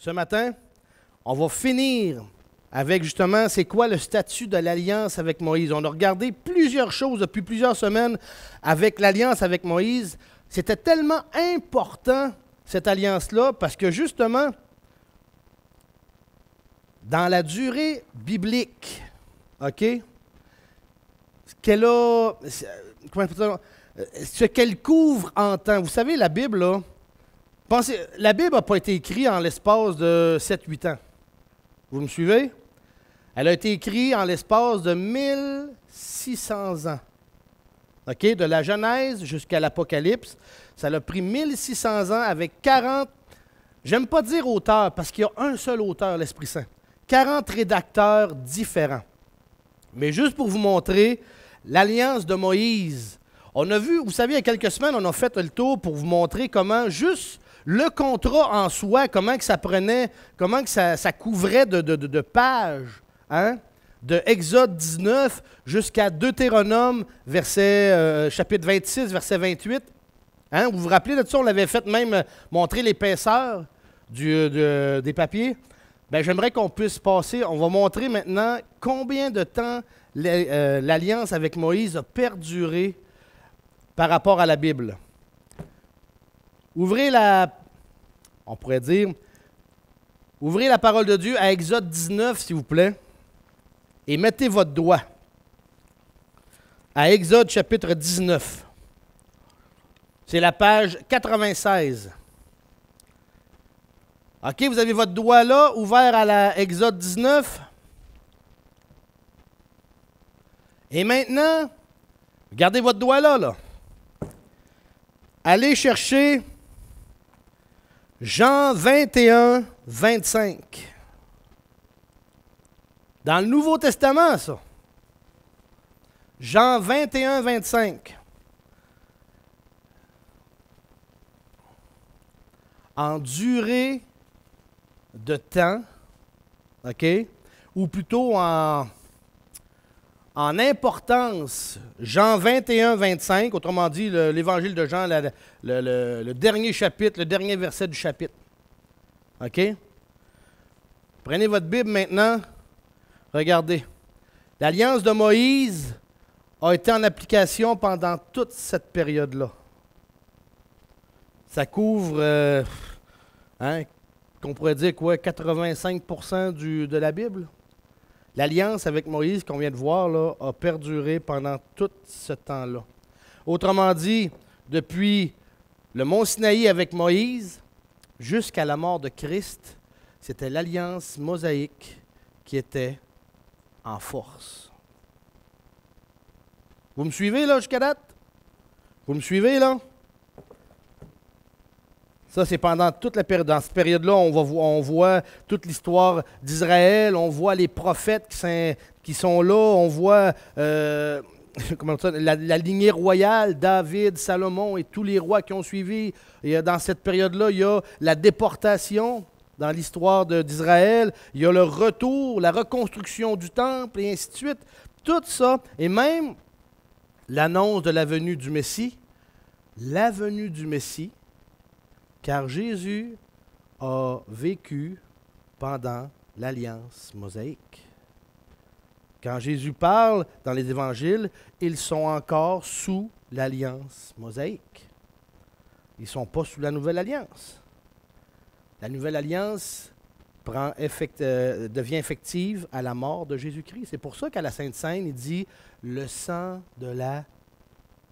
Ce matin, on va finir avec justement c'est quoi le statut de l'alliance avec Moïse. On a regardé plusieurs choses depuis plusieurs semaines avec l'alliance avec Moïse. C'était tellement important, cette alliance-là, parce que justement, dans la durée biblique, OK, ce qu'elle couvre en temps. Vous savez, la Bible, là, la Bible n'a pas été écrite en l'espace de 7-8 ans. Vous me suivez? Elle a été écrite en l'espace de 1600 ans. OK? De la Genèse jusqu'à l'Apocalypse. Ça a pris 1600 ans avec 40, j'aime pas dire auteurs, parce qu'il y a un seul auteur, l'Esprit Saint. 40 rédacteurs différents. Mais juste pour vous montrer l'alliance de Moïse. On a vu, vous savez, il y a quelques semaines, on a fait le tour pour vous montrer comment juste le contrat en soi, comment que ça prenait, comment que ça couvrait de pages, hein? De Exode 19 jusqu'à Deutéronome, chapitre 26, verset 28. Hein? Vous vous rappelez de ça? On l'avait fait même montrer l'épaisseur des papiers. Bien, j'aimerais qu'on puisse passer, on va montrer maintenant combien de temps l'alliance avec Moïse a perduré par rapport à la Bible. Ouvrez la parole de Dieu à Exode 19, s'il vous plaît, et mettez votre doigt à Exode chapitre 19. C'est la page 96. OK, vous avez votre doigt là, ouvert à la Exode 19. Et maintenant, gardez votre doigt là. Allez chercher Jean 21, 25. Dans le Nouveau Testament, ça. Jean 21, 25. En durée de temps, OK? Ou plutôt en importance, Jean 21, 25, autrement dit, l'Évangile de Jean, le dernier chapitre, le dernier verset du chapitre. OK? Prenez votre Bible maintenant. Regardez. L'alliance de Moïse a été en application pendant toute cette période-là. Ça couvre, qu'on pourrait dire quoi, 85% de la Bible. L'alliance avec Moïse, qu'on vient de voir, là, a perduré pendant tout ce temps-là. Autrement dit, depuis le mont Sinaï avec Moïse jusqu'à la mort de Christ, c'était l'alliance mosaïque qui était en force. Vous me suivez là jusqu'à date? Vous me suivez là? Ça, c'est pendant toute la période. Dans cette période-là, on voit toute l'histoire d'Israël, on voit les prophètes qui sont là, on voit la lignée royale, David, Salomon et tous les rois qui ont suivi. Et dans cette période-là, il y a la déportation dans l'histoire d'Israël, il y a le retour, la reconstruction du temple et ainsi de suite. Tout ça, et même l'annonce de la venue du Messie, car Jésus a vécu pendant l'alliance mosaïque. Quand Jésus parle dans les évangiles, ils sont encore sous l'alliance mosaïque. Ils ne sont pas sous la nouvelle alliance. La nouvelle alliance devient effective à la mort de Jésus-Christ. C'est pour ça qu'à la Sainte Seine, il dit « le sang de la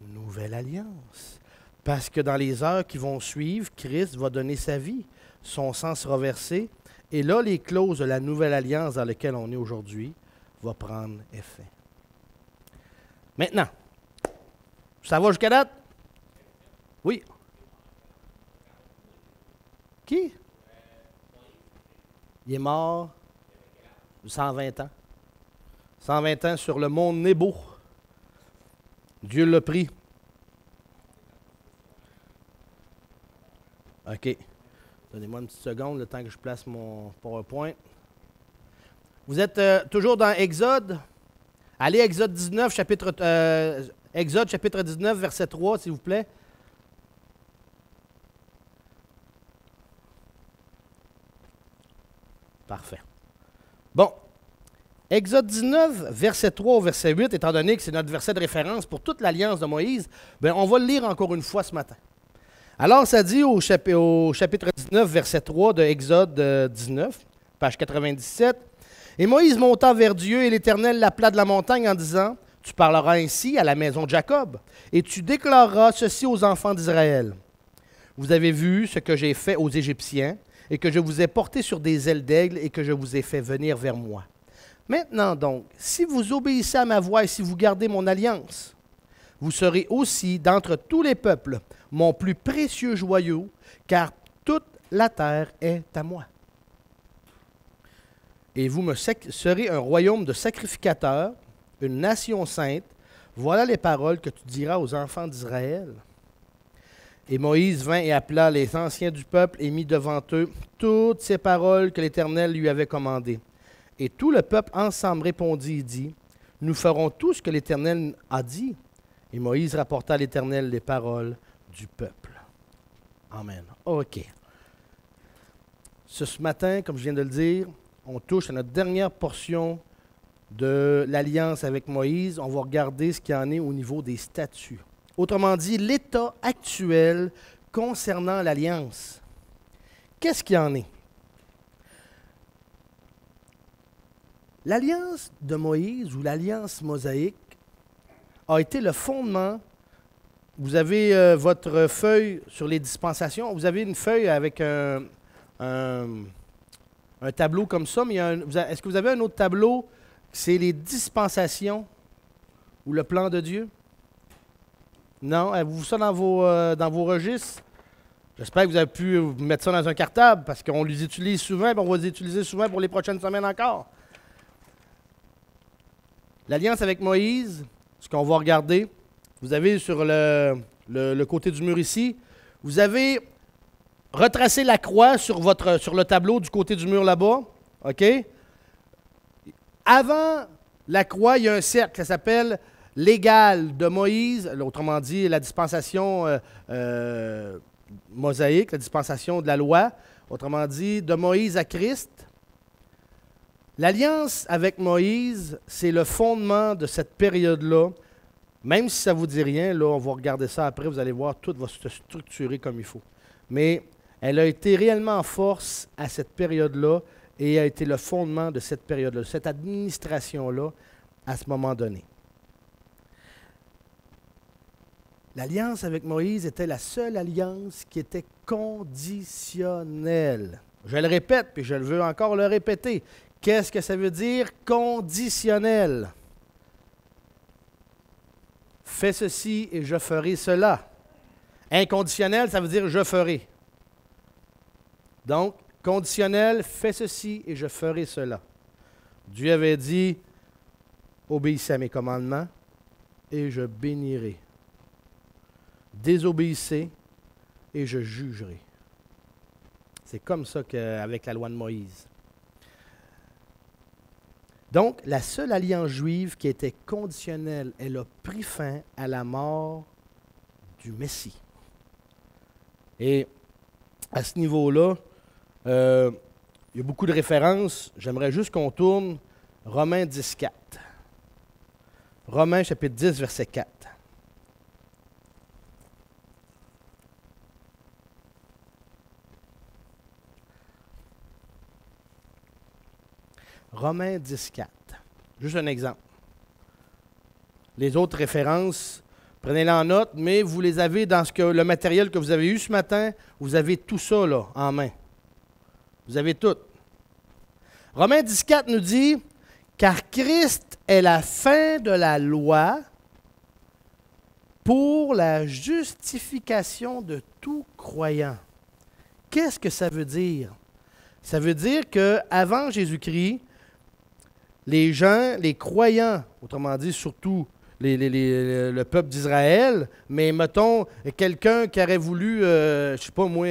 nouvelle alliance ». Parce que dans les heures qui vont suivre, Christ va donner sa vie. Son sang sera versé Et là, les clauses de la nouvelle alliance dans laquelle on est aujourd'hui vont prendre effet. Maintenant, ça va jusqu'à date? Oui. Qui? Il est mort 120 ans. 120 ans sur le mont Nebo. Dieu l'a pris. OK. Donnez-moi une petite seconde, le temps que je place mon PowerPoint. Vous êtes toujours dans Exode. Allez, Exode 19, Exode chapitre 19, verset 3, s'il vous plaît. Parfait. Bon. Exode 19, verset 3 au verset 8, étant donné que c'est notre verset de référence pour toute l'alliance de Moïse, bien, on va le lire encore une fois ce matin. Alors, ça dit au chapitre 19, verset 3 de Exode 19, page 97, « Et Moïse monta vers Dieu, et l'Éternel l'appela de la montagne en disant, « Tu parleras ainsi à la maison de Jacob, et tu déclareras ceci aux enfants d'Israël. Vous avez vu ce que j'ai fait aux Égyptiens, et que je vous ai portés sur des ailes d'aigle, et que je vous ai fait venir vers moi. Maintenant donc, si vous obéissez à ma voix et si vous gardez mon alliance, vous serez aussi, d'entre tous les peuples, mon plus précieux joyau, car toute la terre est à moi. Et vous me serez un royaume de sacrificateurs, une nation sainte. Voilà les paroles que tu diras aux enfants d'Israël. Et Moïse vint et appela les anciens du peuple et mit devant eux toutes ces paroles que l'Éternel lui avait commandées. Et tout le peuple ensemble répondit et dit, « Nous ferons tout ce que l'Éternel a dit. » Et Moïse rapporta à l'Éternel les paroles du peuple. Amen. OK. Ce matin, comme je viens de le dire, on touche à notre dernière portion de l'alliance avec Moïse. On va regarder ce qu'il y en est au niveau des statuts. Autrement dit, l'état actuel concernant l'alliance. Qu'est-ce qu'il y en est? L'alliance de Moïse ou l'alliance mosaïque a été le fondement. Vous avez votre feuille sur les dispensations. Vous avez une feuille avec un tableau comme ça, mais est-ce que vous avez un autre tableau? C'est les dispensations ou le plan de Dieu? Non? Avez-vous ça dans vos registres? J'espère que vous avez pu mettre ça dans un cartable parce qu'on les utilise souvent et on va les utiliser souvent pour les prochaines semaines encore. L'alliance avec Moïse, ce qu'on va regarder, vous avez sur le côté du mur ici, vous avez retracé la croix sur le tableau du côté du mur là-bas. OK? Avant la croix, il y a un cercle, ça s'appelle l'égal de Moïse, autrement dit la dispensation mosaïque, la dispensation de la loi, autrement dit de Moïse à Christ. L'alliance avec Moïse, c'est le fondement de cette période-là. Même si ça ne vous dit rien, là, on va regarder ça après, vous allez voir, tout va se structurer comme il faut. Mais elle a été réellement en force à cette période-là et a été le fondement de cette période-là, cette administration-là, à ce moment donné. L'alliance avec Moïse était la seule alliance qui était conditionnelle. Je le répète, puis je veux encore le répéter. Qu'est-ce que ça veut dire conditionnel? Fais ceci et je ferai cela. Inconditionnel, ça veut dire je ferai. Donc, conditionnel, fais ceci et je ferai cela. Dieu avait dit, obéissez à mes commandements et je bénirai. Désobéissez et je jugerai. C'est comme ça qu'avec la loi de Moïse. Donc, la seule alliance juive qui était conditionnelle, elle a pris fin à la mort du Messie. Et à ce niveau-là, il y a beaucoup de références. J'aimerais juste qu'on tourne Romains 10, 4. Romains chapitre 10, verset 4. Romains 10, 4. Juste un exemple. Les autres références, prenez-les en note, mais vous les avez dans le matériel que vous avez eu ce matin. Vous avez tout ça là, en main. Vous avez tout. Romains 10,4 nous dit « Car Christ est la fin de la loi pour la justification de tout croyant. » Qu'est-ce que ça veut dire? Ça veut dire qu'avant Jésus-Christ, les gens, les croyants, autrement dit surtout le peuple d'Israël, mais mettons quelqu'un qui aurait voulu, je ne sais pas moi,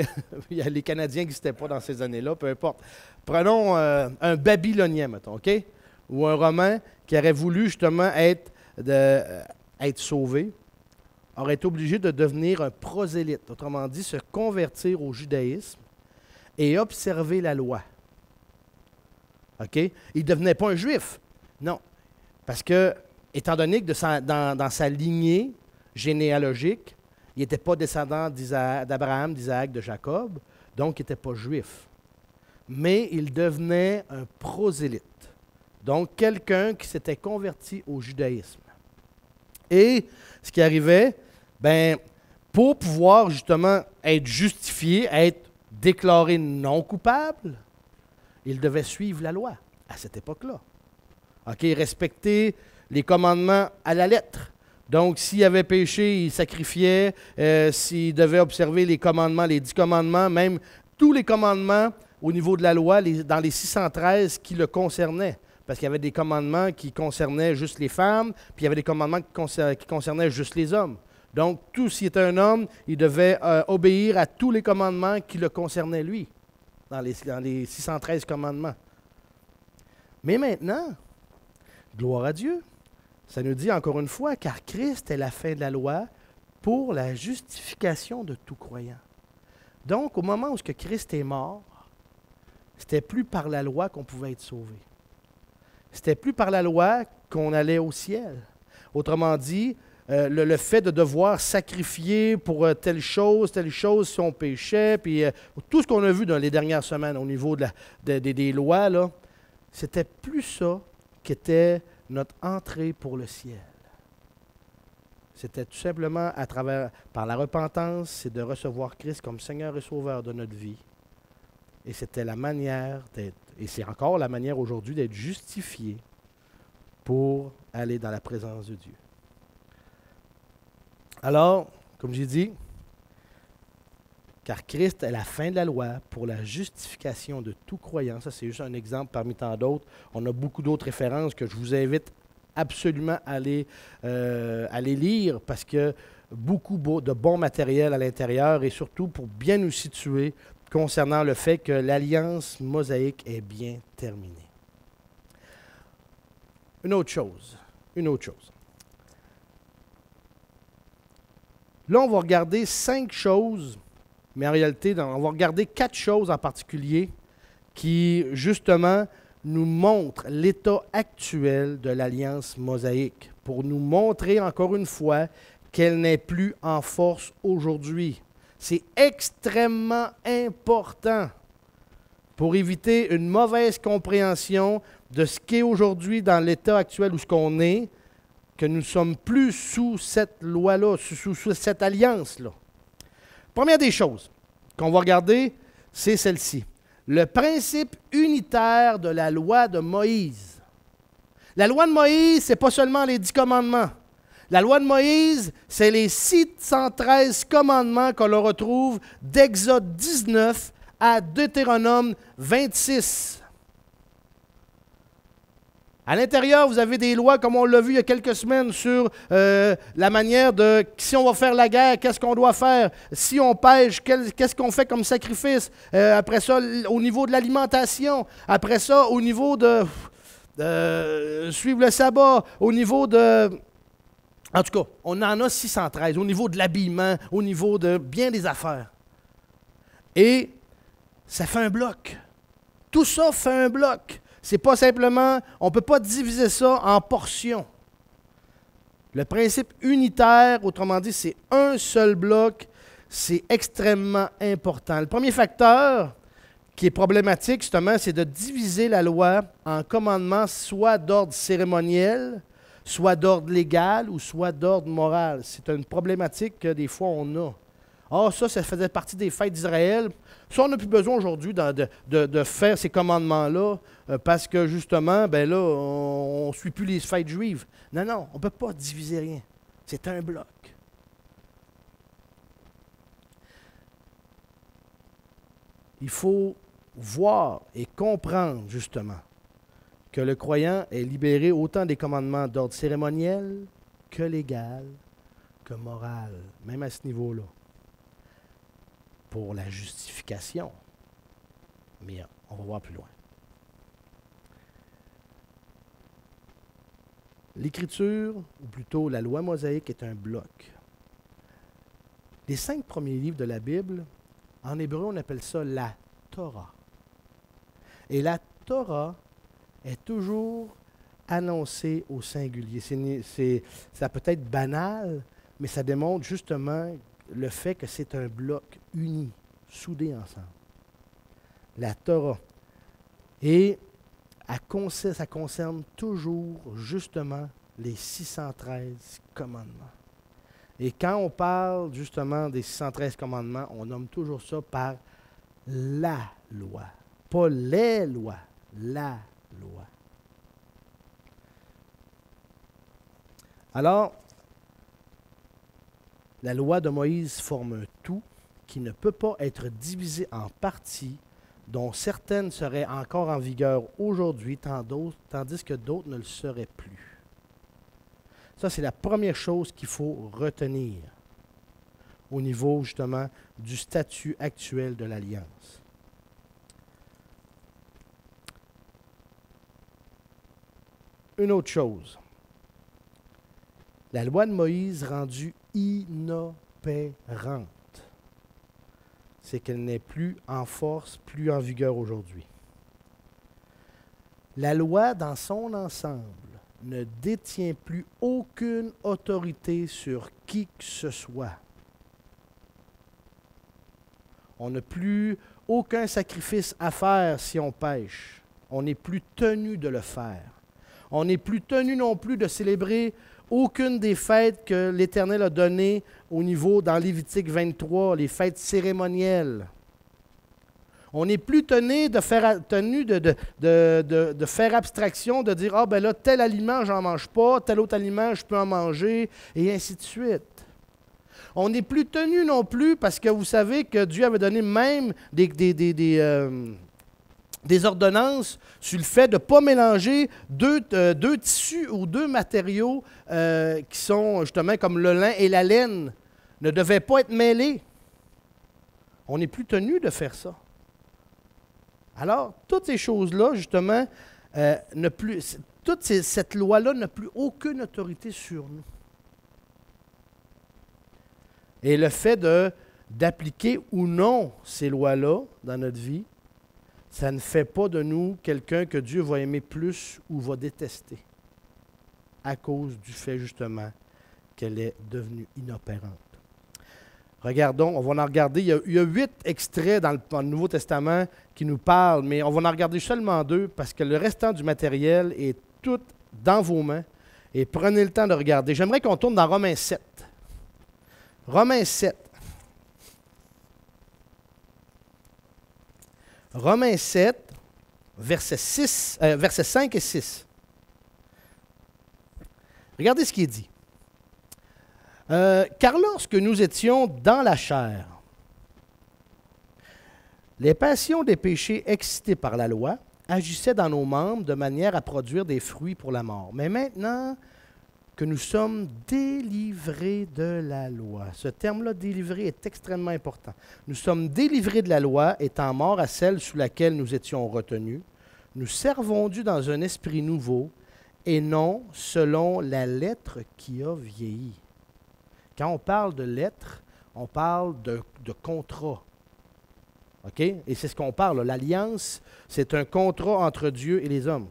les Canadiens n'existaient pas dans ces années-là, peu importe. Prenons un Babylonien, mettons, OK? Ou un Romain qui aurait voulu justement être sauvé, aurait été obligé de devenir un prosélyte, autrement dit, se convertir au judaïsme et observer la loi. OK? Il ne devenait pas un juif. Non. Parce que, étant donné que dans sa lignée généalogique, il n'était pas descendant d'Abraham, d'Isaac, de Jacob, donc il n'était pas juif. Mais il devenait un prosélyte. Donc, quelqu'un qui s'était converti au judaïsme. Et ce qui arrivait, pour pouvoir justement être justifié, être déclaré non coupable, il devait suivre la loi à cette époque-là. OK, respecter les commandements à la lettre. Donc, s'il avait péché, il sacrifiait. S'il devait observer les commandements, les 10 commandements, même tous les commandements au niveau de la loi, dans les 613 qui le concernaient. Parce qu'il y avait des commandements qui concernaient juste les femmes, puis il y avait des commandements qui concernaient juste les hommes. Donc, s'il était un homme, il devait obéir à tous les commandements qui le concernaient lui, dans les 613 commandements. Mais maintenant, gloire à Dieu, ça nous dit encore une fois, car Christ est la fin de la loi pour la justification de tout croyant. Donc, au moment où Christ est mort, c'était plus par la loi qu'on pouvait être sauvé. C'était plus par la loi qu'on allait au ciel. Autrement dit, le fait de devoir sacrifier pour telle chose si on péchait, puis tout ce qu'on a vu dans les dernières semaines au niveau des lois, là, c'était plus ça qui était notre entrée pour le ciel. C'était tout simplement par la repentance, c'est de recevoir Christ comme Seigneur et Sauveur de notre vie. Et c'était la manière d'être, et c'est encore la manière aujourd'hui d'être justifié pour aller dans la présence de Dieu. Alors, comme j'ai dit, car Christ est la fin de la loi pour la justification de tout croyant. Ça, c'est juste un exemple parmi tant d'autres. On a beaucoup d'autres références que je vous invite absolument à aller lire parce que beaucoup de bon matériel à l'intérieur et surtout pour bien nous situer concernant le fait que l'alliance mosaïque est bien terminée. Une autre chose. Là, on va regarder 5 choses, mais en réalité, on va regarder 4 choses en particulier qui, justement, nous montrent l'état actuel de l'alliance mosaïque, pour nous montrer encore une fois qu'elle n'est plus en force aujourd'hui. C'est extrêmement important pour éviter une mauvaise compréhension de ce qu'est aujourd'hui dans l'état actuel où ce qu'on est, que nous ne sommes plus sous cette loi-là, sous cette alliance-là. Première des choses qu'on va regarder, c'est celle-ci. Le principe unitaire de la loi de Moïse. La loi de Moïse, ce n'est pas seulement les 10 commandements. La loi de Moïse, c'est les 613 commandements qu'on retrouve d'Exode 19 à Deutéronome 26. À l'intérieur, vous avez des lois, comme on l'a vu il y a quelques semaines, sur la manière de si on va faire la guerre, qu'est-ce qu'on doit faire? Si on pêche, qu'est-ce qu'on fait comme sacrifice? Après ça, au niveau de l'alimentation. Après ça, au niveau de suivre le sabbat. Au niveau de... En tout cas, on en a 613. Au niveau de l'habillement, au niveau de bien des affaires. Et ça fait un bloc. Tout ça fait un bloc. C'est pas simplement, on ne peut pas diviser ça en portions. Le principe unitaire, autrement dit, c'est un seul bloc, c'est extrêmement important. Le premier facteur qui est problématique, justement, c'est de diviser la loi en commandements soit d'ordre cérémoniel, soit d'ordre légal ou soit d'ordre moral. C'est une problématique que des fois on a. Ah, ça faisait partie des fêtes d'Israël. Ça, on n'a plus besoin aujourd'hui de faire ces commandements-là parce que justement, ben là, on ne suit plus les fêtes juives. Non, non, on ne peut pas diviser rien. C'est un bloc. Il faut voir et comprendre justement que le croyant est libéré autant des commandements d'ordre cérémoniel que légal, que moral, même à ce niveau-là, pour la justification. Mais on va voir plus loin. L'Écriture, ou plutôt la loi mosaïque, est un bloc. Les 5 premiers livres de la Bible, en hébreu, on appelle ça la Torah. Et la Torah est toujours annoncée au singulier. Ça peut être banal, mais ça démontre justement le fait que c'est un bloc uni, soudé ensemble. La Torah. Et ça concerne toujours justement les 613 commandements. Et quand on parle justement des 613 commandements, on nomme toujours ça par la loi. Pas les lois, la loi. Alors, la loi de Moïse forme un tout qui ne peut pas être divisé en parties, dont certaines seraient encore en vigueur aujourd'hui, tandis que d'autres ne le seraient plus. Ça, c'est la première chose qu'il faut retenir au niveau, justement, du statut actuel de l'Alliance. Une autre chose. La loi de Moïse rendue inopérante, c'est qu'elle n'est plus en force, plus en vigueur aujourd'hui. La loi, dans son ensemble, ne détient plus aucune autorité sur qui que ce soit. On n'a plus aucun sacrifice à faire si on pêche. On n'est plus tenu de le faire. On n'est plus tenu non plus de célébrer aucune des fêtes que l'Éternel a données au niveau, dans Lévitique 23, les fêtes cérémonielles. On n'est plus tenu de faire abstraction, de dire « Ah, ben là, tel aliment, j'en mange pas, tel autre aliment, je peux en manger, et ainsi de suite. » On n'est plus tenu non plus, parce que vous savez que Dieu avait donné même des ordonnances sur le fait de ne pas mélanger deux tissus ou deux matériaux qui sont justement comme le lin et la laine, ne devaient pas être mêlés. On n'est plus tenu de faire ça. Alors, toutes ces choses-là, justement, cette loi-là n'a plus aucune autorité sur nous. Et le fait d'appliquer ou non ces lois-là dans notre vie, ça ne fait pas de nous quelqu'un que Dieu va aimer plus ou va détester à cause du fait, justement, qu'elle est devenue inopérante. Regardons, on va en regarder. Il y a 8 extraits dans le Nouveau Testament qui nous parlent, mais on va en regarder seulement 2 parce que le restant du matériel est tout dans vos mains. Et prenez le temps de regarder. J'aimerais qu'on tourne dans Romains 7. Romains 7. Romains 7, versets 5 et 6. Regardez ce qui est dit. Car lorsque nous étions dans la chair, les passions des péchés excités par la loi agissaient dans nos membres de manière à produire des fruits pour la mort. Mais maintenant que nous sommes délivrés de la loi, ce terme-là, délivré, est extrêmement important. Nous sommes délivrés de la loi, étant morts à celle sous laquelle nous étions retenus. Nous servons Dieu dans un esprit nouveau et non selon la lettre qui a vieilli. Quand on parle de lettre, on parle de contrat. OK? Et c'est ce qu'on parle. L'alliance, c'est un contrat entre Dieu et les hommes.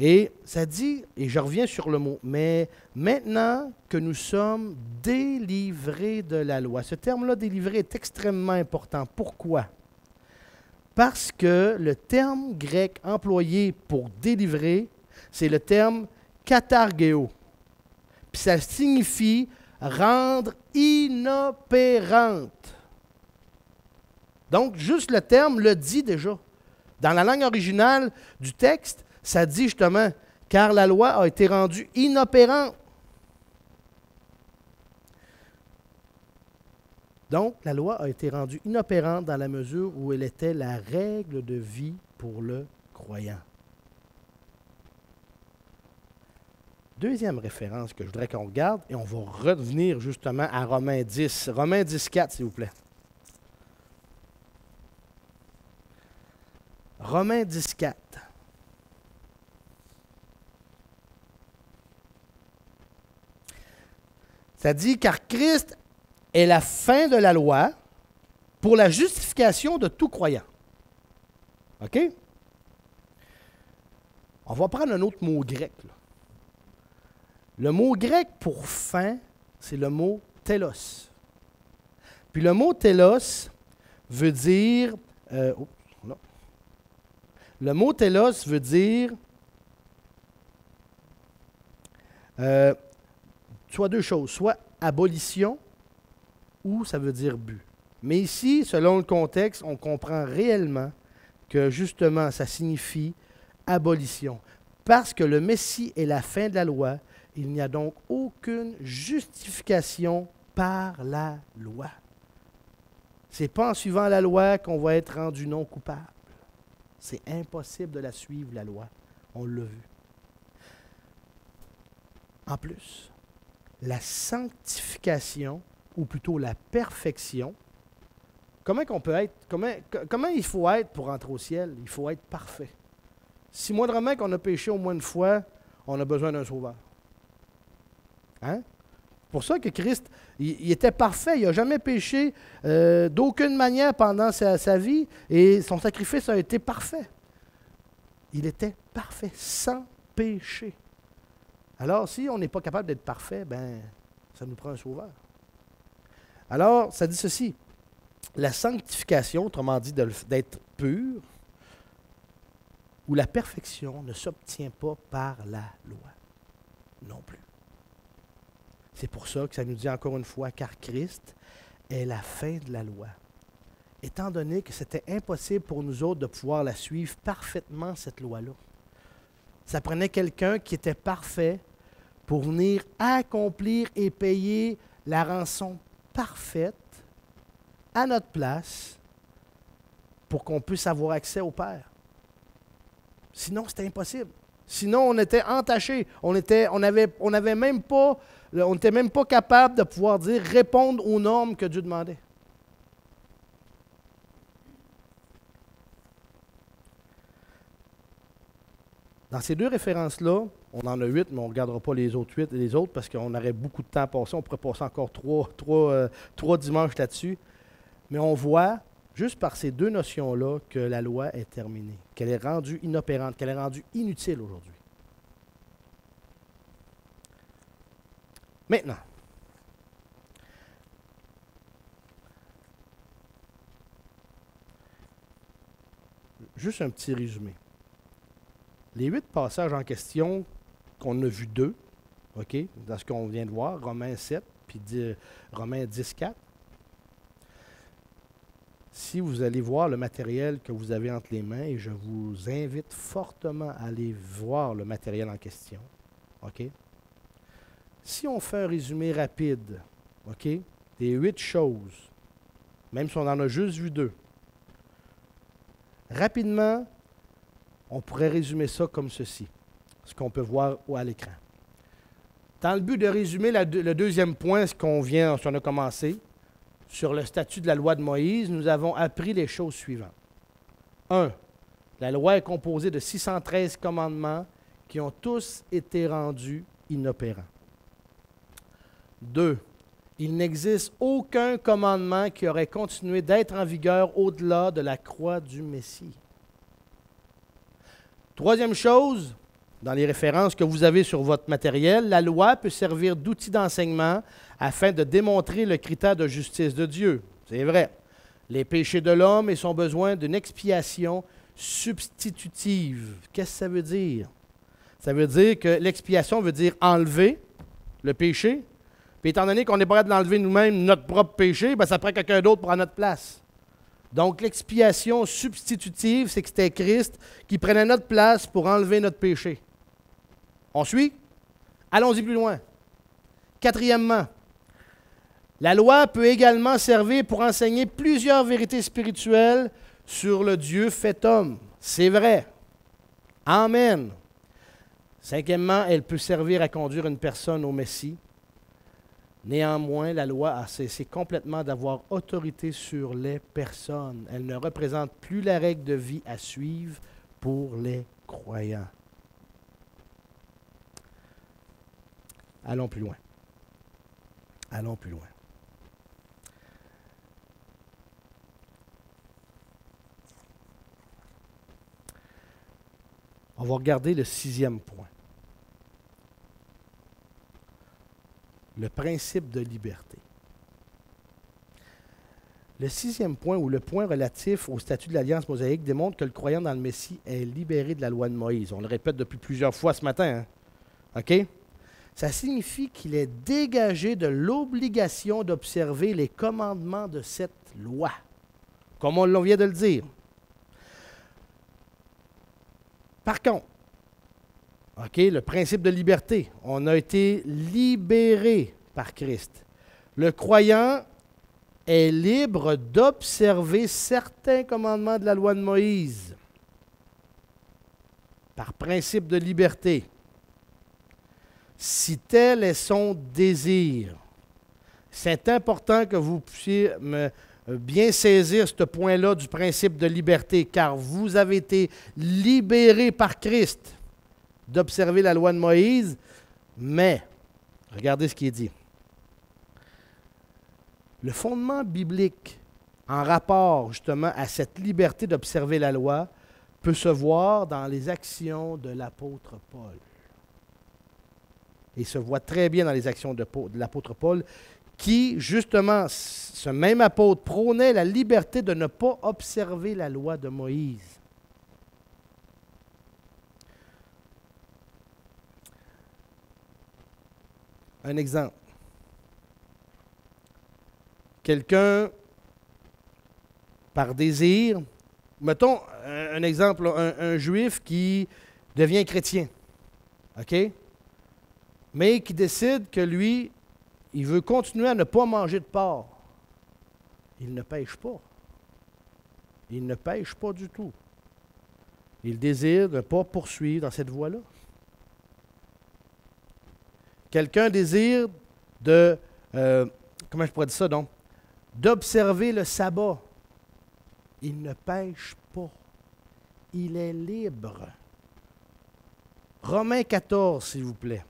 Et ça dit, et je reviens sur le mot, mais maintenant que nous sommes délivrés de la loi. Ce terme-là, délivré, est extrêmement important. Pourquoi? Parce que le terme grec employé pour délivrer, c'est le terme katargeo. Puis ça signifie rendre inopérante. Donc, juste le terme le dit déjà. Dans la langue originale du texte, ça dit justement, car la loi a été rendue inopérante. Donc, la loi a été rendue inopérante dans la mesure où elle était la règle de vie pour le croyant. Deuxième référence que je voudrais qu'on regarde, et on va revenir justement à Romains 10. Romains 10, 4, s'il vous plaît. Romains 10, 4. Ça dit, car Christ est la fin de la loi pour la justification de tout croyant. OK? On va prendre un autre mot grec, là. Le mot grec pour fin, c'est le mot télos. Puis le mot télos veut dire... Le mot télos veut dire soit deux choses, soit abolition ou ça veut dire but. Mais ici, selon le contexte, on comprend réellement que justement, ça signifie abolition. Parce que le Messie est la fin de la loi, il n'y a donc aucune justification par la loi. Ce n'est pas en suivant la loi qu'on va être rendu non coupable. C'est impossible de la suivre, la loi. On l'a vu. En plus, la sanctification, ou plutôt la perfection, comment il faut être pour entrer au ciel? Il faut être parfait. Si moindrement qu'on a péché au moins une fois, on a besoin d'un sauveur. Hein? C'est pour ça que Christ, il était parfait, il n'a jamais péché d'aucune manière pendant sa vie, et son sacrifice a été parfait. Il était parfait, sans péché. Alors, si on n'est pas capable d'être parfait, ben, ça nous prend un sauveur. Alors, ça dit ceci, la sanctification, autrement dit d'être pur, ou la perfection ne s'obtient pas par la loi, non plus. C'est pour ça que ça nous dit encore une fois, car Christ est la fin de la loi. Étant donné que c'était impossible pour nous autres de pouvoir la suivre parfaitement, cette loi-là. Ça prenait quelqu'un qui était parfait pour venir accomplir et payer la rançon parfaite à notre place pour qu'on puisse avoir accès au Père. Sinon, c'était impossible. Sinon, on était entaché. On n'était même pas capable de pouvoir répondre aux normes que Dieu demandait. Dans ces deux références-là, on en a 8, mais on ne regardera pas les autres 8 et les autres parce qu'on aurait beaucoup de temps à passer. On pourrait passer encore trois dimanches là-dessus. Mais on voit, juste par ces deux notions-là, que la loi est terminée, qu'elle est rendue inopérante, qu'elle est rendue inutile aujourd'hui. Maintenant, juste un petit résumé. Les 8 passages en question, qu'on a vu 2, OK, dans ce qu'on vient de voir, Romains 7, puis Romains 10, 4. Si vous allez voir le matériel que vous avez entre les mains, et je vous invite fortement à aller voir le matériel en question, OK? Si on fait un résumé rapide, OK, des 8 choses, même si on en a juste vu 2, rapidement, on pourrait résumer ça comme ceci, ce qu'on peut voir à l'écran. Dans le but de résumer le deuxième point, ce qu'on a commencé, sur le statut de la loi de Moïse, nous avons appris les choses suivantes. 1. La loi est composée de 613 commandements qui ont tous été rendus inopérants. 2. Il n'existe aucun commandement qui aurait continué d'être en vigueur au-delà de la croix du Messie. Troisième chose, dans les références que vous avez sur votre matériel, la loi peut servir d'outil d'enseignement afin de démontrer le critère de justice de Dieu. C'est vrai. Les péchés de l'homme et son besoin d'une expiation substitutive. Qu'est-ce que ça veut dire? Ça veut dire que l'expiation veut dire enlever le péché, Puis étant donné qu'on n'est pas capable d'enlever nous-mêmes notre propre péché, bien, ça prend quelqu'un d'autre pour à notre place. Donc, l'expiation substitutive, c'est que c'était Christ qui prenait notre place pour enlever notre péché. On suit? Allons-y plus loin. Quatrièmement, la loi peut également servir pour enseigner plusieurs vérités spirituelles sur le Dieu fait homme. C'est vrai. Amen. Cinquièmement, elle peut servir à conduire une personne au Messie. Néanmoins, la loi a cessé complètement d'avoir autorité sur les personnes. Elle ne représente plus la règle de vie à suivre pour les croyants. Allons plus loin. Allons plus loin. On va regarder le 6e point. Le principe de liberté. Le 6e point, ou le point relatif au statut de l'Alliance mosaïque, démontre que le croyant dans le Messie est libéré de la loi de Moïse. On le répète depuis plusieurs fois ce matin. Hein? OK? Ça signifie qu'il est dégagé de l'obligation d'observer les commandements de cette loi, comme on vient de le dire. Par contre, OK, le principe de liberté, on a été libéré par Christ. Le croyant est libre d'observer certains commandements de la loi de Moïse par principe de liberté. Si tel est son désir, c'est important que vous puissiez bien saisir ce point-là du principe de liberté, car vous avez été libérés par Christ d'observer la loi de Moïse, mais, regardez ce qui est dit. Le fondement biblique en rapport justement à cette liberté d'observer la loi peut se voir dans les actions de l'apôtre Paul. Et se voit très bien dans les actions de l'apôtre Paul, qui, justement, ce même apôtre prônait la liberté de ne pas observer la loi de Moïse. Un exemple. Quelqu'un, par désir, mettons un exemple, un juif qui devient chrétien, OK? Mais qui décide que lui, il veut continuer à ne pas manger de porc. Il ne pêche pas. Il ne pêche pas du tout. Il désire ne pas poursuivre dans cette voie-là. Quelqu'un désire de, comment je pourrais dire ça donc, d'observer le sabbat. Il ne pêche pas. Il est libre. Romains 14, s'il vous plaît.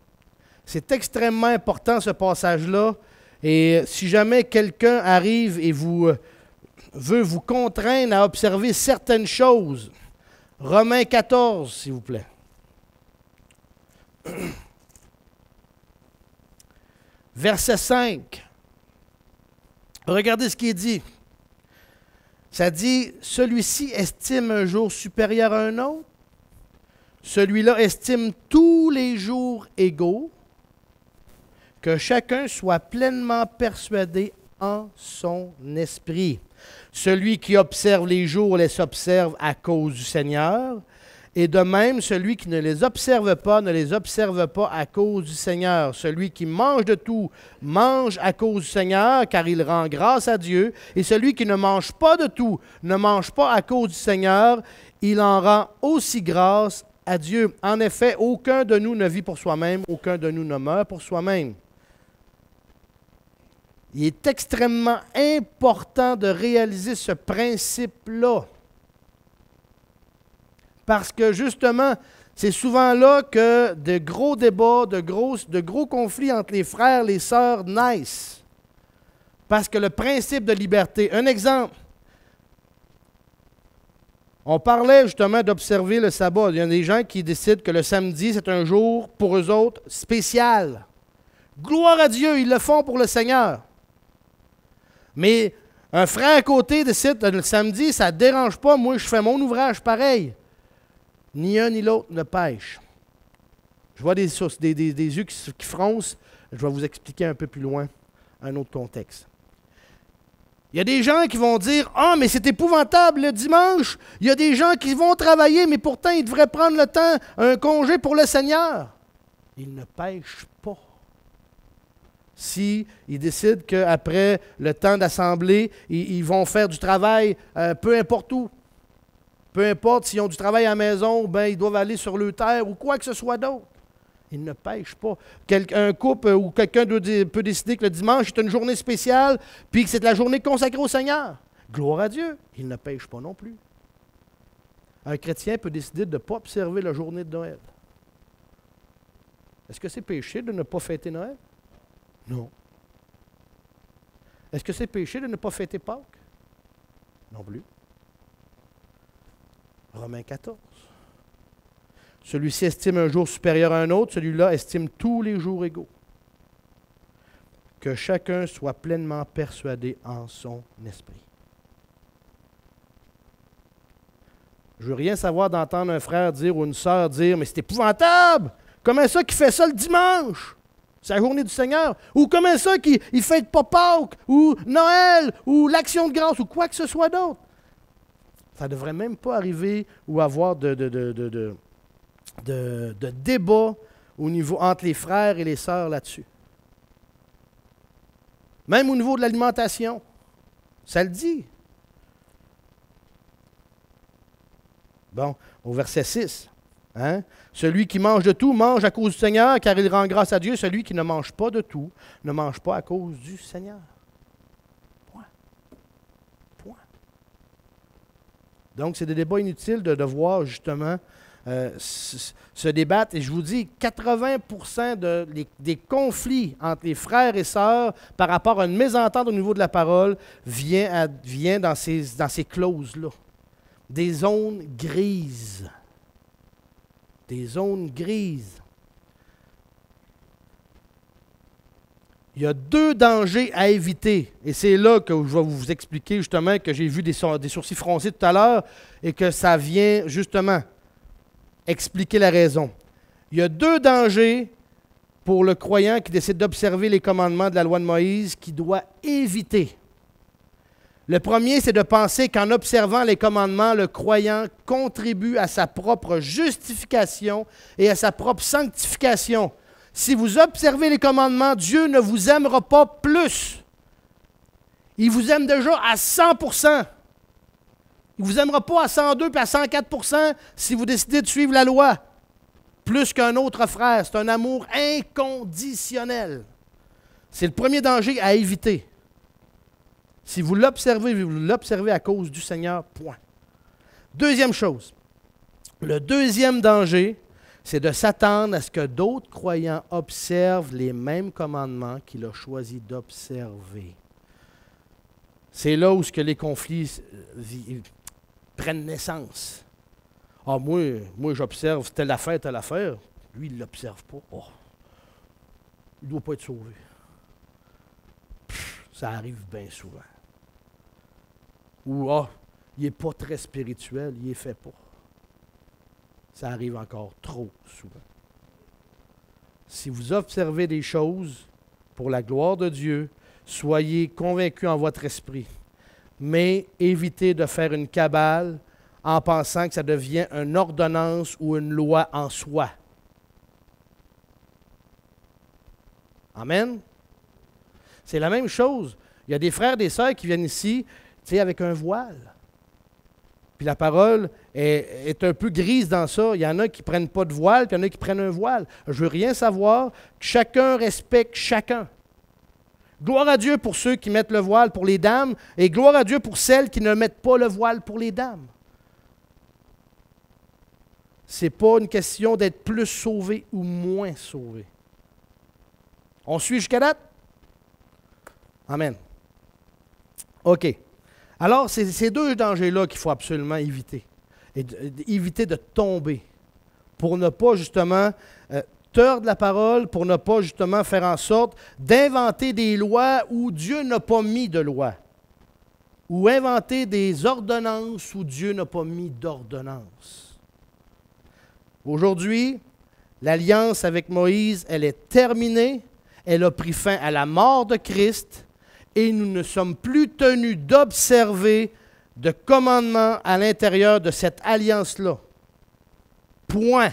C'est extrêmement important ce passage-là. Et si jamais quelqu'un arrive et veut vous contraindre à observer certaines choses, Romains 14, s'il vous plaît. Verset 5. Regardez ce qui est dit. Ça dit, celui-ci estime un jour supérieur à un autre. Celui-là estime tous les jours égaux. Que chacun soit pleinement persuadé en son esprit. Celui qui observe les jours les observe à cause du Seigneur. Et de même, celui qui ne les observe pas à cause du Seigneur. Celui qui mange de tout, mange à cause du Seigneur, car il rend grâce à Dieu. Et celui qui ne mange pas de tout, ne mange pas à cause du Seigneur, il en rend aussi grâce à Dieu. En effet, aucun de nous ne vit pour soi-même, aucun de nous ne meurt pour soi-même. Il est extrêmement important de réaliser ce principe-là. Parce que justement, c'est souvent là que de gros débats, de gros conflits entre les frères, les sœurs naissent. Parce que le principe de liberté, un exemple, on parlait justement d'observer le sabbat. Il y a des gens qui décident que le samedi, c'est un jour pour eux autres spécial. Gloire à Dieu, ils le font pour le Seigneur. Mais un frère à côté décide le samedi, ça ne dérange pas, moi je fais mon ouvrage pareil. Ni un ni l'autre ne pêche. Je vois des yeux qui froncent. Je vais vous expliquer un peu plus loin un autre contexte. Il y a des gens qui vont dire « Ah, mais c'est épouvantable, le dimanche, il y a des gens qui vont travailler, mais pourtant ils devraient prendre le temps, un congé pour le Seigneur. » Ils ne pêchent pas. Si ils décident qu'après le temps d'assemblée, ils vont faire du travail peu importe où, peu importe s'ils ont du travail à la maison, ben ils doivent aller sur le terre ou quoi que ce soit d'autre. Ils ne pêchent pas. Un couple ou quelqu'un peut décider que le dimanche est une journée spéciale, puis que c'est la journée consacrée au Seigneur. Gloire à Dieu. Ils ne pêchent pas non plus. Un chrétien peut décider de ne pas observer la journée de Noël. Est-ce que c'est péché de ne pas fêter Noël? Non. Est-ce que c'est péché de ne pas fêter Pâques? Non plus. Romains 14. Celui-ci estime un jour supérieur à un autre, celui-là estime tous les jours égaux. Que chacun soit pleinement persuadé en son esprit. Je ne veux rien savoir d'entendre un frère dire ou une sœur dire « Mais c'est épouvantable! Comment ça qu'il fait ça le dimanche? C'est la journée du Seigneur. » Ou comment ça qu'il ne fête pas Pâques, ou Noël, ou l'Action de grâce, ou quoi que ce soit d'autre. Ça ne devrait même pas arriver ou avoir de débat au niveau entre les frères et les sœurs là-dessus. Même au niveau de l'alimentation. Ça le dit. Bon, au verset 6. Hein? Celui qui mange de tout mange à cause du Seigneur, car il rend grâce à Dieu. Celui qui ne mange pas de tout ne mange pas à cause du Seigneur. Point. Point. Donc, c'est des débats inutiles de devoir justement se débattre. Et je vous dis, 80% des conflits entre les frères et sœurs par rapport à une mésentente au niveau de la parole vient dans ces clauses-là. Des zones grises. Des zones grises. Il y a 2 dangers à éviter. Et c'est là que je vais vous expliquer justement que j'ai vu des sourcils froncés tout à l'heure et que ça vient justement expliquer la raison. Il y a 2 dangers pour le croyant qui décide d'observer les commandements de la loi de Moïse qu'il doit éviter. Le premier, c'est de penser qu'en observant les commandements, le croyant contribue à sa propre justification et à sa propre sanctification. Si vous observez les commandements, Dieu ne vous aimera pas plus. Il vous aime déjà à 100%. Il ne vous aimera pas à 102 et à 104% si vous décidez de suivre la loi. Plus qu'un autre frère. C'est un amour inconditionnel. C'est le premier danger à éviter. Si vous l'observez à cause du Seigneur, point. Deuxième chose. Le deuxième danger, c'est de s'attendre à ce que d'autres croyants observent les mêmes commandements qu'il a choisi d'observer. C'est là où les conflits prennent naissance. Ah, moi j'observe telle affaire. Lui, il ne l'observe pas. Oh, il ne doit pas être sauvé. Ça arrive bien souvent. Ou, il n'est pas très spirituel, il ne fait pas. Ça arrive encore trop souvent. Si vous observez des choses pour la gloire de Dieu, soyez convaincus en votre esprit. Mais évitez de faire une cabale en pensant que ça devient une ordonnance ou une loi en soi. Amen? C'est la même chose. Il y a des frères et des sœurs qui viennent ici, tu sais, avec un voile. Puis la parole est un peu grise dans ça. Il y en a qui ne prennent pas de voile, puis il y en a qui prennent un voile. Je ne veux rien savoir. Chacun respecte chacun. Gloire à Dieu pour ceux qui mettent le voile pour les dames, et gloire à Dieu pour celles qui ne mettent pas le voile pour les dames. Ce n'est pas une question d'être plus sauvé ou moins sauvé. On suit jusqu'à date? Amen. OK. Alors, c'est ces 2 dangers-là qu'il faut absolument éviter. Et éviter de tomber. Pour ne pas justement tordre la parole, pour ne pas justement faire en sorte d'inventer des lois où Dieu n'a pas mis de loi. Ou inventer des ordonnances où Dieu n'a pas mis d'ordonnances. Aujourd'hui, l'alliance avec Moïse, elle est terminée. elle a pris fin à la mort de Christ et nous ne sommes plus tenus d'observer de commandements à l'intérieur de cette alliance-là. Point.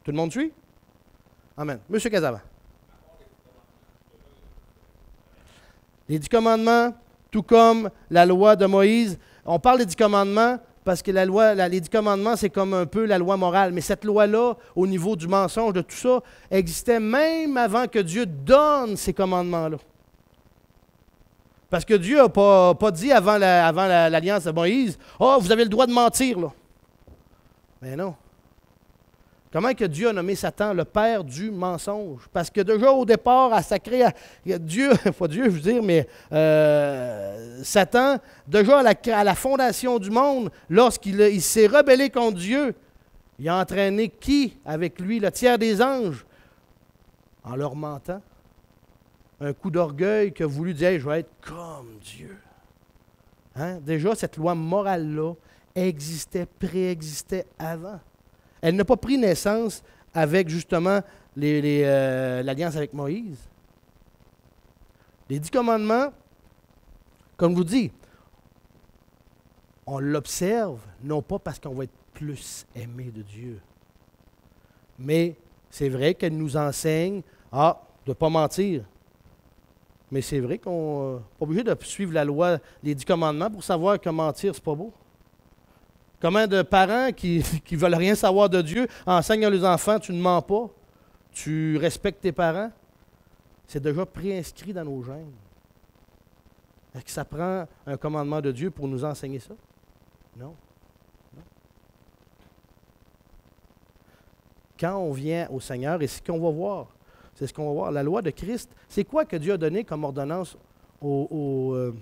Tout le monde suit? Amen. Monsieur Casavant. Les 10 commandements, tout comme la loi de Moïse, on parle des 10 commandements parce que les 10 commandements, c'est comme un peu la loi morale. Mais cette loi-là, au niveau du mensonge, de tout ça, existait même avant que Dieu donne ces commandements-là. Parce que Dieu n'a pas dit avant l'alliance de Moïse, « Ah, vous avez le droit de mentir, là. » Mais non. Comment que Dieu a nommé Satan le père du mensonge? Parce que déjà au départ, à sacré, Dieu, pas Dieu, je veux dire, mais Satan, déjà à la fondation du monde, lorsqu'il s'est rebellé contre Dieu, il a entraîné qui avec lui? Le tiers des anges, en leur mentant. Un coup d'orgueil qui a voulu dire, hey, je vais être comme Dieu. Hein? Déjà, cette loi morale-là préexistait avant. Elle n'a pas pris naissance avec, justement, l'alliance avec Moïse. Les 10 commandements, comme je vous dis, on l'observe, non pas parce qu'on va être plus aimé de Dieu, mais c'est vrai qu'elle nous enseigne, de ne pas mentir. Mais c'est vrai qu'on n'est pas obligé de suivre la loi, les 10 commandements pour savoir que mentir, c'est pas beau. Comment de parents qui ne veulent rien savoir de Dieu enseignent à leurs enfants, tu ne mens pas, tu respectes tes parents. C'est déjà préinscrit dans nos gènes. Est-ce que ça prend un commandement de Dieu pour nous enseigner ça? Non. Non. Quand on vient au Seigneur, et c'est ce qu'on va voir, c'est ce qu'on va voir, la loi de Christ, c'est quoi que Dieu a donné comme ordonnance aux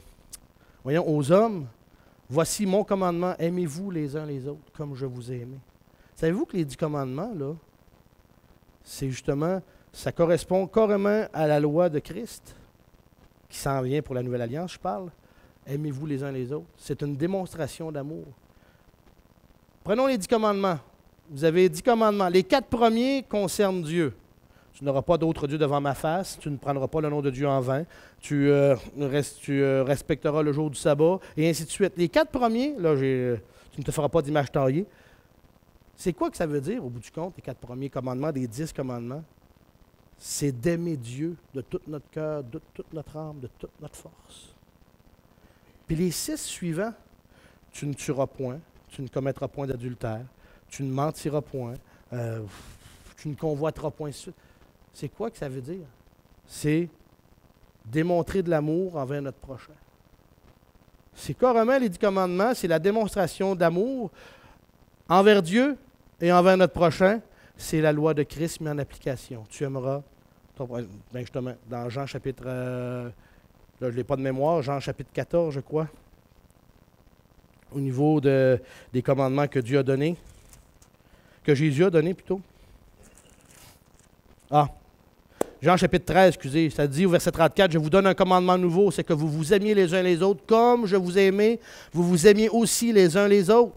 hommes? Voici mon commandement, aimez-vous les uns les autres comme je vous ai aimé. Savez-vous que les 10 commandements, là, c'est justement, ça correspond carrément à la loi de Christ, qui s'en vient pour la Nouvelle Alliance, je parle. Aimez-vous les uns les autres. C'est une démonstration d'amour. Prenons les 10 commandements. Vous avez 10 commandements. Les 4 premiers concernent Dieu. Tu n'auras pas d'autre Dieu devant ma face. Tu ne prendras pas le nom de Dieu en vain. Tu respecteras le jour du sabbat, et ainsi de suite. Les 4 premiers, là, tu ne te feras pas d'image taillée. C'est quoi que ça veut dire, au bout du compte, les 4 premiers commandements, des 10 commandements? C'est d'aimer Dieu de tout notre cœur, de toute notre âme, de toute notre force. Puis les 6 suivants, tu ne tueras point, tu ne commettras point d'adultère, tu ne mentiras point, tu ne convoiteras point. C'est quoi que ça veut dire? C'est démontrer de l'amour envers notre prochain. C'est carrément les 10 commandements, c'est la démonstration d'amour envers Dieu et envers notre prochain. C'est la loi de Christ mise en application. Tu aimeras, justement, dans Jean chapitre, là je ne l'ai pas de mémoire, Jean chapitre 14, je crois, au niveau des commandements que Dieu a donnés, que Jésus a donnés plutôt. Jean chapitre 13, excusez, ça dit au verset 34, « Je vous donne un commandement nouveau, c'est que vous vous aimiez les uns les autres, comme je vous ai aimé, vous vous aimiez aussi les uns les autres.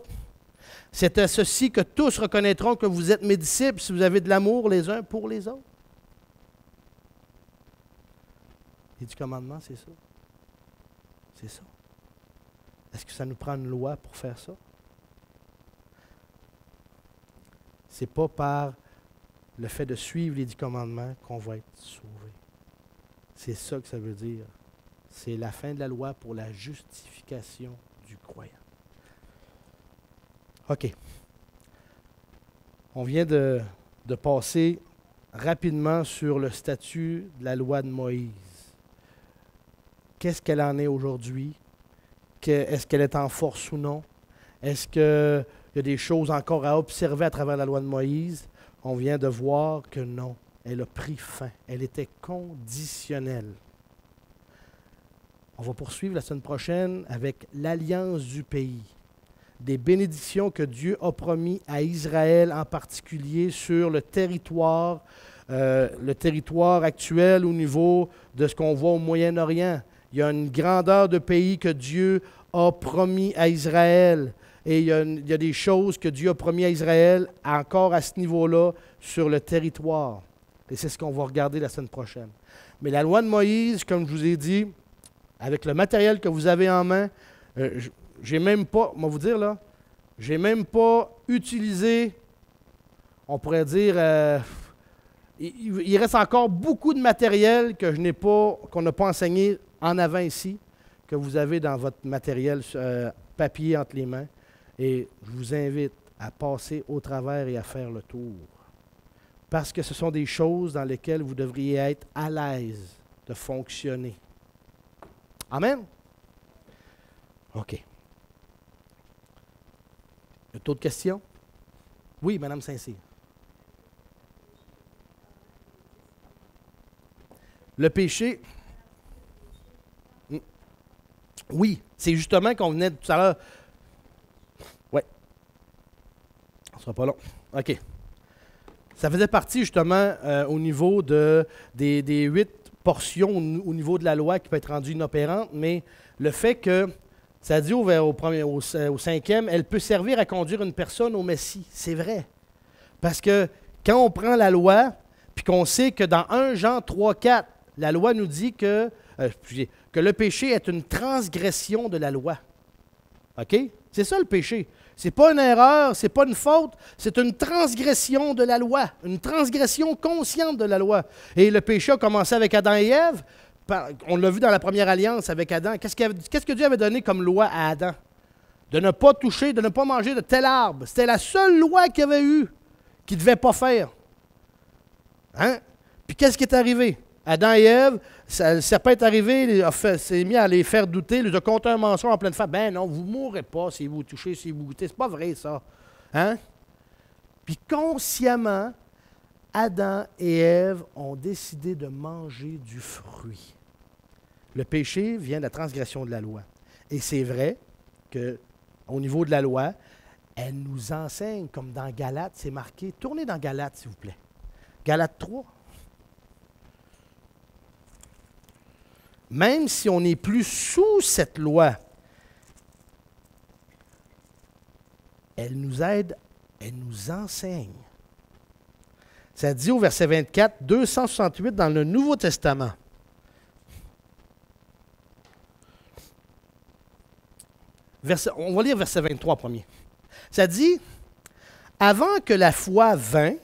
C'est à ceci que tous reconnaîtront que vous êtes mes disciples, si vous avez de l'amour les uns pour les autres. » Les 10 commandements, c'est ça. C'est ça. Est-ce que ça nous prend une loi pour faire ça? C'est pas par le fait de suivre les 10 commandements qu'on va être sauvé. C'est ça que ça veut dire. C'est la fin de la loi pour la justification du croyant. OK. On vient de passer rapidement sur le statut de la loi de Moïse. Qu'est-ce qu'elle en est aujourd'hui? Est-ce qu'elle est en force ou non? Est-ce qu'il y a des choses encore à observer à travers la loi de Moïse? On vient de voir que non, elle a pris fin. Elle était conditionnelle. On va poursuivre la semaine prochaine avec l'alliance du pays. Des bénédictions que Dieu a promis à Israël en particulier sur le territoire actuel au niveau de ce qu'on voit au Moyen-Orient. Il y a une grandeur de pays que Dieu a promis à Israël. Et il y a des choses que Dieu a promis à Israël encore à ce niveau-là sur le territoire. Et c'est ce qu'on va regarder la semaine prochaine. Mais la loi de Moïse, comme je vous ai dit, avec le matériel que vous avez en main, j'ai même pas, on va vous dire là, j'ai même pas utilisé, on pourrait dire, il reste encore beaucoup de matériel que je n'ai pas, qu'on n'a pas enseigné en avant ici, que vous avez dans votre matériel papier entre les mains. Et je vous invite à passer au travers et à faire le tour. Parce que ce sont des choses dans lesquelles vous devriez être à l'aise de fonctionner. Amen? OK. Y a d'autres questions? Oui, Mme Saint-Cyr. Le péché, oui, c'est justement qu'on venait tout à l'heure. Oui. On ne sera pas long. OK. Ça faisait partie justement au niveau des 8 portions au niveau de la loi qui peut être rendue inopérante, mais le fait que, ça dit au 5e, elle peut servir à conduire une personne au Messie. C'est vrai. Parce que quand on prend la loi, puis qu'on sait que dans 1 Jean 3,4, la loi nous dit que le péché est une transgression de la loi. OK? C'est ça le péché. Ce n'est pas une erreur, ce n'est pas une faute, c'est une transgression de la loi, une transgression consciente de la loi. Et le péché a commencé avec Adam et Ève. On l'a vu dans la première alliance avec Adam. Qu'est-ce que Dieu avait donné comme loi à Adam? De ne pas toucher, de ne pas manger de tel arbre. C'était la seule loi qu'il avait eue, qu'il ne devait pas faire. Hein? Puis qu'est-ce qui est arrivé? Adam et Ève, le serpent est arrivé, s'est mis à les faire douter, il leur a conté un mensonge en pleine face. Ben non, vous ne mourrez pas si vous touchez, si vous goûtez. C'est pas vrai, ça. Hein? Puis consciemment, Adam et Ève ont décidé de manger du fruit. Le péché vient de la transgression de la loi. Et c'est vrai qu'au niveau de la loi, elle nous enseigne, comme dans Galates, c'est marqué. Tournez dans Galates, s'il vous plaît. Galates 3. Même si on n'est plus sous cette loi, elle nous aide, elle nous enseigne. Ça dit au verset 24, 268 dans le Nouveau Testament. On va lire verset 23 premier. Ça dit, « Avant que la foi vînt,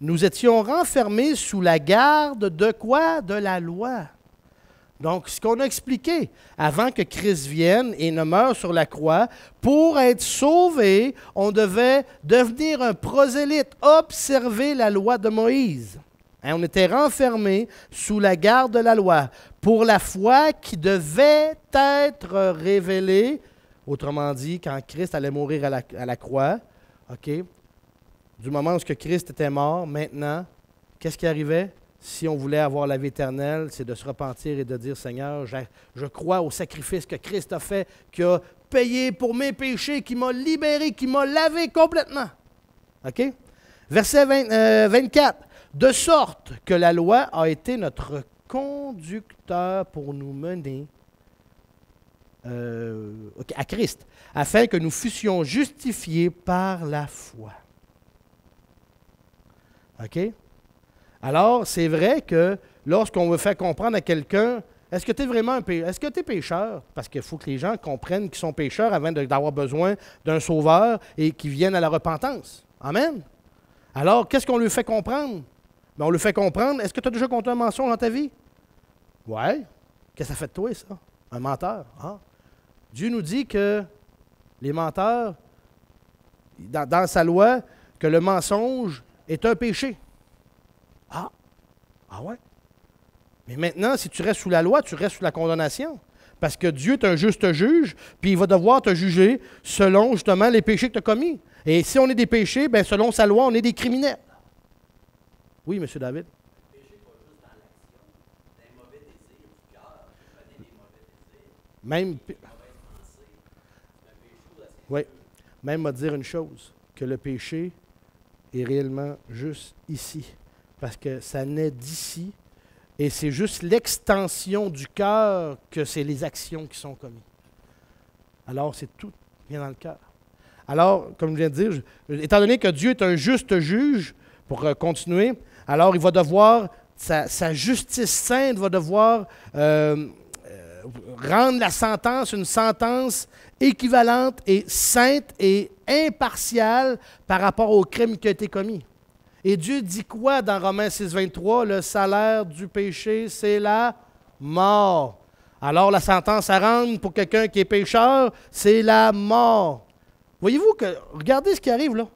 nous étions renfermés sous la garde de quoi? De la loi. » Donc, ce qu'on a expliqué, avant que Christ vienne et ne meure sur la croix, pour être sauvé, on devait devenir un prosélyte, observer la loi de Moïse. Hein, on était renfermés sous la garde de la loi pour la foi qui devait être révélée, autrement dit, quand Christ allait mourir à la croix, OK, du moment où Christ était mort, maintenant, qu'est-ce qui arrivait? Si on voulait avoir la vie éternelle, c'est de se repentir et de dire, Seigneur, je crois au sacrifice que Christ a fait, qui a payé pour mes péchés, qui m'a libéré, qui m'a lavé complètement. OK? Verset 24. De sorte que la loi a été notre conducteur pour nous mener à Christ, afin que nous fussions justifiés par la foi. OK? Alors, c'est vrai que lorsqu'on veut faire comprendre à quelqu'un, est-ce que tu es vraiment un pécheur? Est-ce que tu es pécheur? Parce qu'il faut que les gens comprennent qu'ils sont pécheurs avant d'avoir besoin d'un sauveur et qu'ils viennent à la repentance. Amen? Alors, qu'est-ce qu'on lui fait comprendre? Bien, on lui fait comprendre, est-ce que tu as déjà compté un mensonge dans ta vie? Oui. Qu'est-ce que ça fait de toi, ça? Un menteur. Ah. Dieu nous dit que les menteurs, dans sa loi, que le mensonge est un péché. Ah ouais? Mais maintenant, si tu restes sous la loi, tu restes sous la condamnation. Parce que Dieu est un juste juge, puis il va devoir te juger selon justement les péchés que tu as commis. Et si on est des péchés, bien selon sa loi, on est des criminels. Oui, M. David? Le péché n'est pas juste dans l'action, des mauvais désirs du cœur, des mauvais désirs. Même. Des mauvaises pensées. C'est un péché assez. Oui. Même à dire une chose, que le péché est réellement juste ici. Parce que ça naît d'ici, et c'est juste l'extension du cœur que c'est les actions qui sont commises. Alors, c'est tout vient dans le cœur. Alors, comme je viens de dire, étant donné que Dieu est un juste juge, pour continuer, Alors, il va devoir, sa justice sainte va devoir rendre la sentence une sentence équivalente et sainte et impartiale par rapport au crime qui a été commis. Et Dieu dit quoi dans Romains 6, 23? Le salaire du péché, c'est la mort. Alors la sentence à rendre pour quelqu'un qui est pécheur, c'est la mort. Voyez-vous que, regardez ce qui arrive là.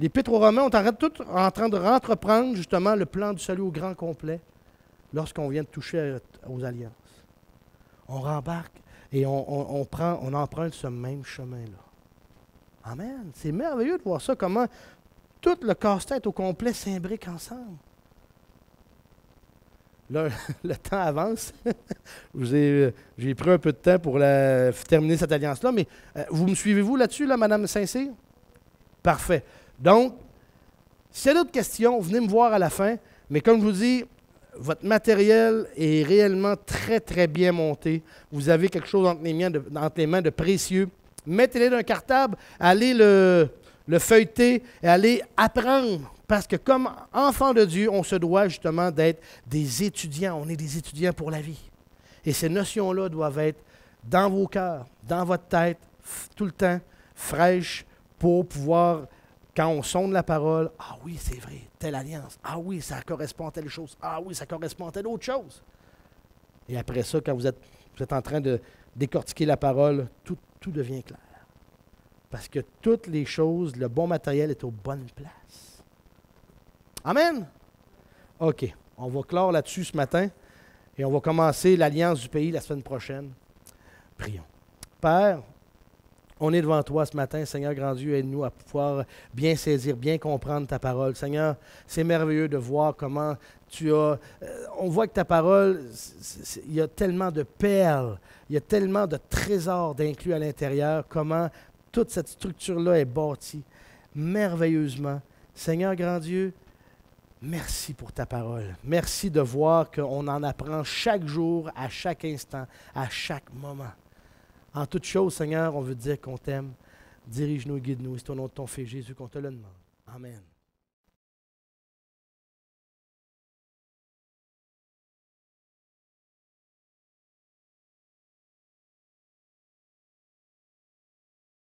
L'Épître aux Romains est tout en train de entreprendre justement le plan du salut au grand complet lorsqu'on vient de toucher aux alliances. On rembarque et on emprunte ce même chemin-là. Amen. C'est merveilleux de voir ça, comment tout le casse-tête au complet s'imbrique ensemble. Là, le temps avance. J'ai pris un peu de temps pour terminer cette alliance-là, mais vous me suivez-vous là-dessus, là, Mme Saint-Cyr? Parfait. Donc, s'il y a d'autres questions, venez me voir à la fin. Mais comme je vous dis, votre matériel est réellement très, très bien monté. Vous avez quelque chose entre les mains de précieux. Mettez-les dans un cartable, allez le feuilleter et allez apprendre. Parce que comme enfant de Dieu, on se doit justement d'être des étudiants. On est des étudiants pour la vie. Et ces notions-là doivent être dans vos cœurs, dans votre tête, tout le temps, fraîches, pour pouvoir, quand on sonde la parole, ah oui, c'est vrai, telle alliance. Ah oui, ça correspond à telle chose. Ah oui, ça correspond à telle autre chose. Et après ça, quand vous êtes en train de décortiquer la parole, tout devient clair. Parce que toutes les choses, le bon matériel est aux bonnes places. Amen? OK. On va clore là-dessus ce matin et on va commencer l'Alliance du pays la semaine prochaine. Prions. Père, on est devant toi ce matin. Seigneur grand Dieu, aide-nous à pouvoir bien saisir, bien comprendre ta parole. Seigneur, c'est merveilleux de voir comment tu as... on voit que ta parole, il y a tellement de perles, il y a tellement de trésors d'inclus à l'intérieur, comment toute cette structure-là est bâtie merveilleusement. Seigneur grand Dieu, merci pour ta parole. Merci de voir qu'on en apprend chaque jour, à chaque instant, à chaque moment. En toute chose, Seigneur, on veut dire qu'on t'aime. Dirige-nous et guide-nous. C'est au nom de ton Fils Jésus qu'on te le demande. Amen.